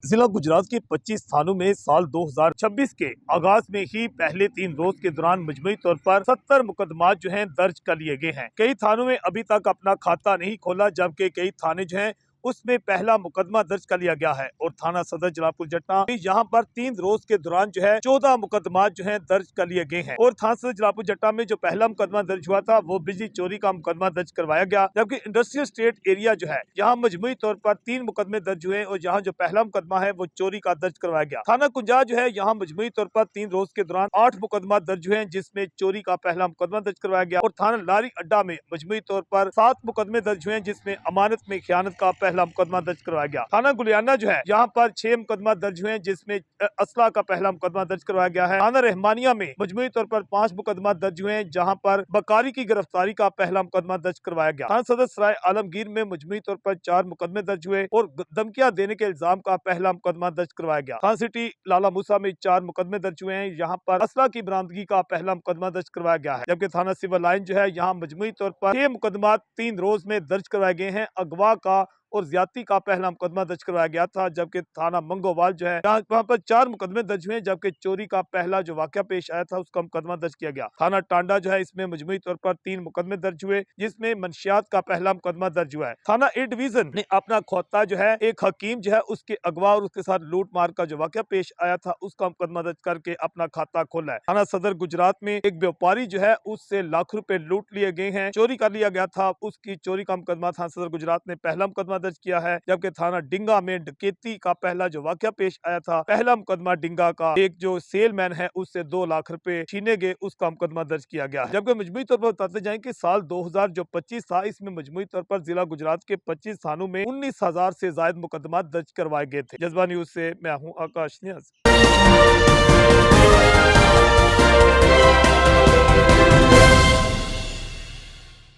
जिला गुजरात के 25 थानों में साल 2026 के आगाज में ही पहले 3 रोज के दौरान मजमूई तौर पर 70 मुकदमा जो हैं दर्ज कर लिए गए हैं। कई थानों में अभी तक अपना खाता नहीं खोला, जबकि कई थाने जो हैं उसमें पहला मुकदमा दर्ज कर लिया गया है। और थाना सदर जलालपुर जट्टा यहाँ पर 3 रोज के दौरान जो है 14 मुकदमा जो है दर्ज कर लिए गए हैं। और थाना सदर जलालपुर जट्टा में जो पहला मुकदमा दर्ज हुआ था वो बिजली चोरी का मुकदमा दर्ज करवाया गया, जबकि इंडस्ट्रियल स्टेट एरिया जो है यहाँ मजमूई तौर पर 3 मुकदमे दर्ज हुए और यहाँ जो पहला मुकदमा है वो चोरी का दर्ज करवाया गया। थाना कुंजा जो है यहाँ मजमूई तौर पर 3 रोज के दौरान 8 मुकदमा दर्ज हुए, जिसमें चोरी का पहला मुकदमा दर्ज करवाया गया। और थाना लारी अड्डा में मजमूई तौर पर 7 मुकदमे दर्ज हुए, जिसमें अमानत में खयानत का पहला मुकदमा दर्ज करवाया गया। थाना गुलियाना जो है यहाँ पर 6 मुकदमा दर्ज हुए, जिसमें असला का पहला मुकदमा दर्ज करवाया गया है। थाना रहमानिया में मजमूई तौर पर 5 मुकदमा दर्ज हुए, जहाँ पर बकारी की गिरफ्तारी का पहला मुकदमा दर्ज करवाया गया। थाना सदर सराय आलमगीर में मजमूई तौर पर 4 मुकदमे दर्ज हुए और धमकियां देने के इल्जाम का पहला मुकदमा दर्ज करवाया गया। थाना सिटी लाला मूसा में 4 मुकदमे दर्ज हुए हैं, यहाँ पर असला की बरामदगी का पहला मुकदमा दर्ज करवाया गया है। जबकि थाना सिविल लाइन जो है यहाँ मजमूई तौर पर 6 मुकदमा 3 रोज में दर्ज करवाए गए हैं। अगवा का और ज्यादती का पहला मुकदमा दर्ज करवाया गया था। जबकि थाना मंगोवाल जो है वहाँ पर 4 मुकदमे दर्ज हुए, जबकि चोरी का पहला जो वाकया पेश आया था उसका मुकदमा दर्ज किया गया। थाना टांडा जो है इसमें मजमूई तौर पर 3 मुकदमे दर्ज हुए, जिसमें मंशियात का पहला मुकदमा दर्ज हुआ है। थाना ए डिवीजन ने अपना खोता जो है एक हकीम जो है उसके अगवा और उसके साथ लूट मार का जो वाकया पेश आया था उसका मुकदमा दर्ज करके अपना खाता खोला है। थाना सदर गुजरात में एक व्यापारी जो है उससे लाख रुपए लूट लिए गए हैं, चोरी कर लिया गया था, उसकी चोरी का मुकदमा थाना सदर गुजरात ने पहला मुकदमा दर्ज किया है। जबकि थाना डिंगा में डकैती का पहला जो वाकया पेश आया था, पहला मुकदमा डिंगा का एक जो सेलमैन है उससे 2 लाख रुपए छीने गए, उसका मुकदमा दर्ज किया गया। जबकि मजमूई तौर पर बताते जाएं कि साल 2025 था, इसमें मजमूई तौर पर जिला गुजरात के 25 थानों में 19,000 से ज्यादा मुकदमा दर्ज करवाए गए थे। जज्बा न्यूज से मैं हूँ आकाश न्याज।